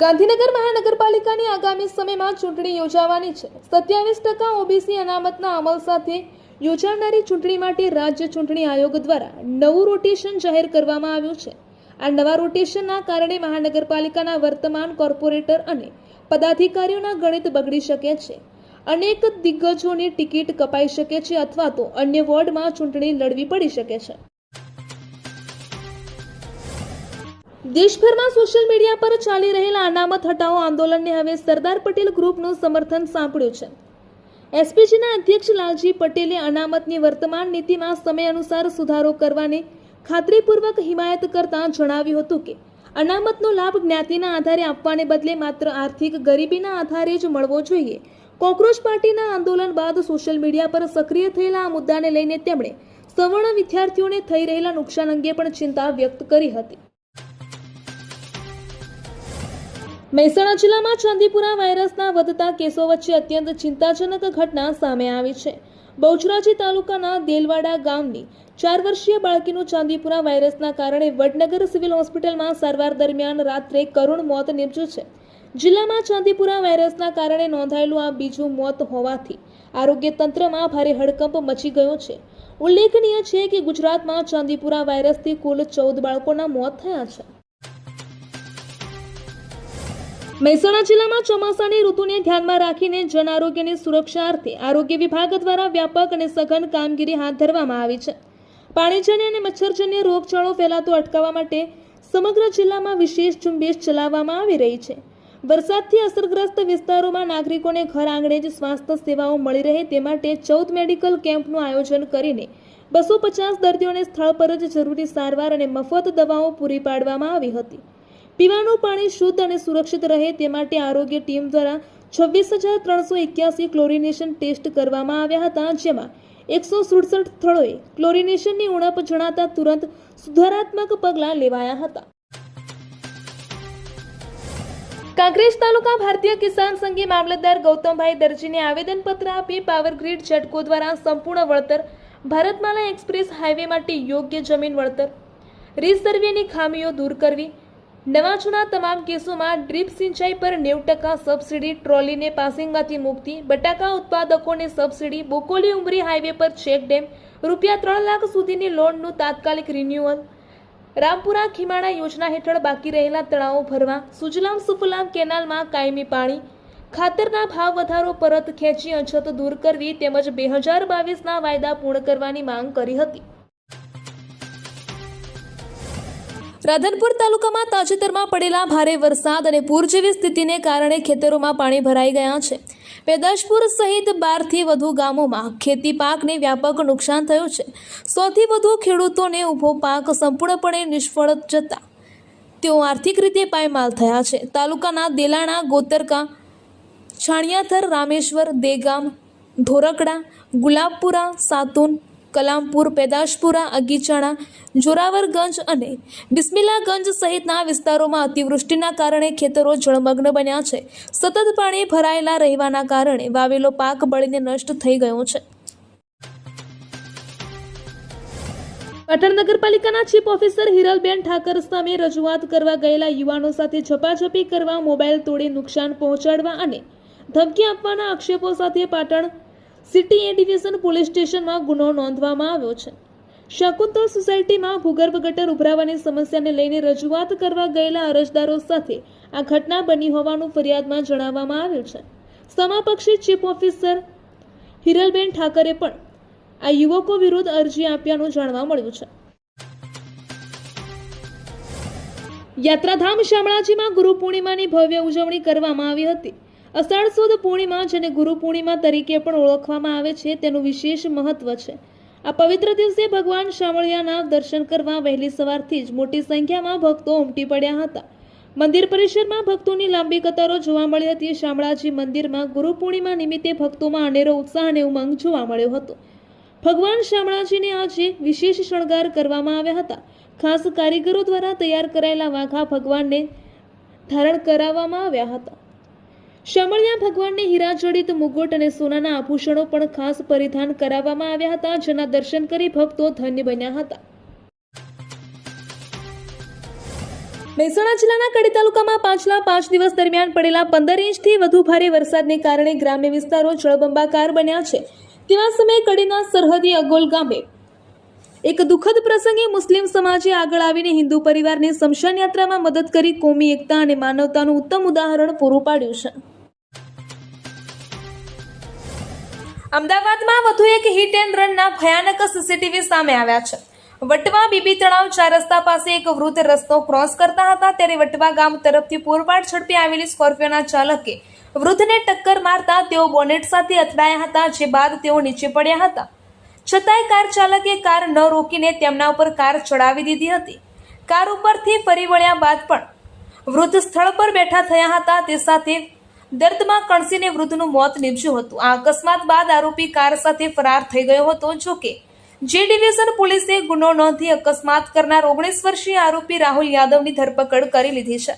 ગાંધીનગર મહાનગરપાલિકાની આગામી સમયમાં ચૂંટણી યોજાવાની છે। 27% ઓબીસી અનામતના અમલ સાથે યોજાનારી ચૂંટણી માટે રાજ્ય ચૂંટણી આયોગ દ્વારા નવું રોટેશન જાહેર કરવામાં આવ્યું છે। આ નવા રોટેશનના કારણે મહાનગરપાલિકાના વર્તમાન કોર્પોરેટર અને પદાધિકારીઓના ગણિત બગડી શકે છે। અનેક દિગ્ગજોની ટિકિટ કપાઈ શકે છે અથવા તો અન્ય વોર્ડમાં ચૂંટણી લડવી પડી શકે છે। દેશભરમાં સોશિયલ મીડિયા પર ચાલી રહેલા અનામત હટાવો આંદોલનને હવે સરદાર પટેલ ગ્રુપનું સમર્થન સાંપડ્યું છે। એસપીજીના અધ્યક્ષ લાલજી પટેલે અનામતની વર્તમાન નીતિમાં સમય અનુસાર સુધારો કરવાની ખાતરીપૂર્વક હિમાયત કરતા જણાવ્યું હતું કે અનામતનો લાભ જ્ઞાતિના આધારે આપવાને બદલે માત્ર આર્થિક ગરીબીના આધારે જ મળવો જોઈએ। કોક્રોચ પાર્ટીના આંદોલન બાદ સોશિયલ મીડિયા પર સક્રિય થયેલા આ મુદ્દાને લઈને તેમણે સવર્ણ વિદ્યાર્થીઓને થઈ રહેલા નુકસાન અંગે પણ ચિંતા વ્યક્ત કરી હતી। મહેસાણા જિલ્લામાં ચાંદીપુરા વાયરસના વધતા કેસો વચ્ચે અત્યંત ચિંતાજનક ઘટના સામે આવી છે। બહુચરાજી તાલુકાના દેલવાડા ગામની 4 વર્ષીય બાળકીનું ચાંદીપુરા વાયરસના કારણે વડનગર સિવિલ હોસ્પિટલમાં સારવાર દરમિયાન રાત્રે કરુણ મોત નીપજ્યું છે। જિલ્લામાં ચાંદીપુરા વાયરસના કારણે નોંધાયેલું આ બીજું મોત હોવાથી આરોગ્ય તંત્રમાં ભારે હડકંપ મચી ગયો છે। ઉલ્લેખનીય છે કે ગુજરાતમાં ચાંદીપુરા વાયરસથી કુલ 14 બાળકોના મોત થયા છે। મહેસાણા જિલ્લામાં ચોમાસાની ઋતુને ધ્યાનમાં રાખીને જન આરોગ્યની સુરક્ષા અર્થે આરોગ્ય વિભાગ દ્વારા વ્યાપક અને સઘન કામગીરી હાથ ધરવામાં આવી છે। પાણીજન્ય અને મચ્છરજન્ય રોગચાળો ફેલાતો અટકાવવા માટે સમગ્ર જિલ્લામાં વિશેષ ઝુંબેશ ચલાવવામાં આવી રહી છે। વરસાદથી અસરગ્રસ્ત વિસ્તારોમાં નાગરિકોને ઘર આંગણે જ સ્વાસ્થ્ય સેવાઓ મળી રહે તે માટે 14 મેડિકલ કેમ્પનું આયોજન કરીને 250 દર્દીઓને સ્થળ પર જ જરૂરી સારવાર અને મફત દવાઓ પૂરી પાડવામાં આવી હતી। પીવાનું પાણી શુદ્ધ અને સુરક્ષિત રહે તે માટે આરોગ્ય ટીમ દ્વારા 26,381 ક્લોરિનેશન ટેસ્ટ કરવામાં આવ્યા હતા, જેમાં 167 સ્થળોએ ક્લોરિનેશનની ઉણપ જણાતા તુરંત સુધારાત્મક પગલાં લેવાયા હતા। કાંકરેજ તાલુકા ભારતીય કિસાન સંઘે મામલતદાર ગૌતમભાઈ દરજીને આવેદનપત્ર આપી પાવરગ્રીડ ઝટકો દ્વારા સંપૂર્ણ વળતર, ભારતમાલા એક્સપ્રેસ હાઈવે માટે યોગ્ય જમીન વળતર, રીસર્વેની ખામીઓ દૂર કરવી, નવા જૂના તમામ કેસોમાં ડ્રીપ સિંચાઈ પર 90% સબસિડી, ટ્રોલીને પાસિંગમાંથી મુક્તિ, બટાકા ઉત્પાદકોને સબસિડી, બોકોલી ઉમરી હાઈવે પર ચેક ડેમ, રૂપિયા 3 લાખ સુધીની લોનનું તાત્કાલિક રિન્યુઅલ, રામપુરા ખીમાણા યોજના હેઠળ બાકી રહેલા તળાવો ભરવા, સુજલામ સુફલામ કેનાલમાં કાયમી પાણી, ખાતરના ભાવ વધારો પરત ખેંચી અછત દૂર કરવી તેમજ 2022ના વાયદા પૂર્ણ કરવાની માંગ કરી હતી। રાધનપુર તાલુકામાં તાજેતરમાં પડેલા ભારે વરસાદ અને પૂર જેવી સ્થિતિને કારણે ખેતરોમાં પાણી ભરાઈ ગયા છે। પેદાશપુર સહિત 12 થી વધુ ગામોમાં ખેતી પાકને વ્યાપક નુકસાન થયું છે। 100 થી વધુ ખેડૂતોને ઊભો પાક સંપૂર્ણપણે નિષ્ફળ જતા તેઓ આર્થિક રીતે પાયમાલ થયા છે। તાલુકાના દેલાણા, ગોતરકા, છાણિયાથર, રામેશ્વર, દેગામ, ધોરકડા, ગુલાબપુરા, સાતુન, કલામપુર, પેદાશપુરા, અગીચાણા, જોરાવરગંજ અને બિસ્મિલ્લાગંજ સહિતના વિસ્તારોમાં અતિવૃષ્ટિના કારણે ખેતરો જળમગ્ન બન્યા છે। સતત પાણી ભરાયેલા રહેવાના કારણે વાવેલો પાક બળીને નષ્ટ થઈ ગયો છે। પાટણ નગરપાલિકાના ચીફ ઓફિસર હિરલબેન ઠાકર સામે રજૂઆત કરવા ગયેલા યુવાનો સાથે ઝપાઝપી કરવા, મોબાઈલ તોડી નુકસાન પહોંચાડવા અને ધમકી આપવાના આક્ષેપો સાથે પાટણ સિટી એ ડિવિઝન પોલીસ સ્ટેશનમાં ગુનો નોંધવામાં આવ્યો છે। શાકુંતલ સોસાયટીમાં ભૂગર્ભ ગટર ઉભરાવાની સમસ્યાને લઈને રજૂઆત કરવા ગયેલા અરજદારો સાથે આ ઘટના બની હોવાનું ફરિયાદમાં જણાવવામાં આવ્યું છે। સમાપક્ષી ચીફ ઓફિસર હિરલબેન ઠાકરે પણ આ યુવકો વિરુદ્ધ અરજી આપ્યાનું જાણવા મળ્યું છે। યાત્રાધામ શામળાજીમાં ગુરુ પૂર્ણિમાની ભવ્ય ઉજવણી કરવામાં આવી હતી। અષાઢ સુદ પૂર્ણિમા, જેને ગુરુ પૂર્ણિમા તરીકે પણ ઓળખવામાં આવે છે, તેનું વિશેષ મહત્વ છે। આ પવિત્ર દિવસે ભગવાન શામળિયાના દર્શન કરવા વહેલી સવારથી જ મોટી સંખ્યામાં ભક્તો ઉમટી પડ્યા હતા। મંદિર પરિસરમાં ભક્તોની લાંબી કતારો જોવા મળી હતી। શામળાજી મંદિરમાં ગુરુ પૂર્ણિમા નિમિત્તે ભક્તોમાં અનેરો ઉત્સાહ અને ઉમંગ જોવા મળ્યો હતો। ભગવાન શામળાજીને આજે વિશેષ શણગાર કરવામાં આવ્યા હતા। ખાસ કારીગરો દ્વારા તૈયાર કરાયેલા વાઘા ભગવાનને ધારણ કરાવવામાં આવ્યા હતા। શામળિયા ભગવાનને હીરાજડિત મુગટ અને સોનાના આભૂષણો પણ ખાસ પરિધાન કરાવવામાં આવ્યા હતા, જેના દર્શન કરી ભક્તો ધન્ય બન્યા હતા। મહેસાણા જિલ્લાના કડી તાલુકામાં પાછલા 5 દિવસ દરમિયાન પડેલા 15 ઇંચથી વધુ ભારે વરસાદને કારણે ગ્રામ્ય વિસ્તારો જળબંબાકાર બન્યા છે. તેવા સમયે કડીના સરહદી અગોલ ગામે એક દુઃખદ પ્રસંગે મુસ્લિમ સમાજે આગળ આવીને હિન્દુ પરિવારની સ્મશાન યાત્રામાં મદદ કરી કોમી એકતા અને માનવતાનું ઉત્તમ ઉદાહરણ પૂરું પાડ્યું છે. અમદાવાદમાં વધુ એક હિટ એન્ડ રનના ભયાનક સીસીટીવી સામે આવ્યા છે. વટવા બીબી તળાવ 4 રસ્તા પાસે એક વૃદ્ધ રસ્તો ક્રોસ કરતા હતા ત્યારે વટવા ગામ તરફથી પૂરપાટ ઝડપે આવેલી સ્કોર્પિયોના ચાલકે વૃદ્ધને ટક્કર મારતા તેઓ બોનેટ સાથે અથડાયા હતા, જે બાદ તેઓ નીચે પડ્યા હતા. છતાંય કાર ચાલકે કાર ન રોકીને તેમના ઉપર કાર ચડાવી દીધી હતી. કાર ઉપરથી ફરી વળ્યા બાદ પણ વૃદ્ધ સ્થળ પર બેઠા થયા હતા. તે સાથે દર્દમાં કણસીને વૃદ્ધનું મોત નીપજ્યું હતું. આ અકસ્માત બાદ આરોપી કાર સાથે ફરાર થઈ ગયો હતો. જોકે જે ડિવિઝન પોલીસે ગુનો નોંધી અકસ્માત કરનાર 19 વર્ષીય આરોપી રાહુલ યાદવની ધરપકડ કરી લીધી છે.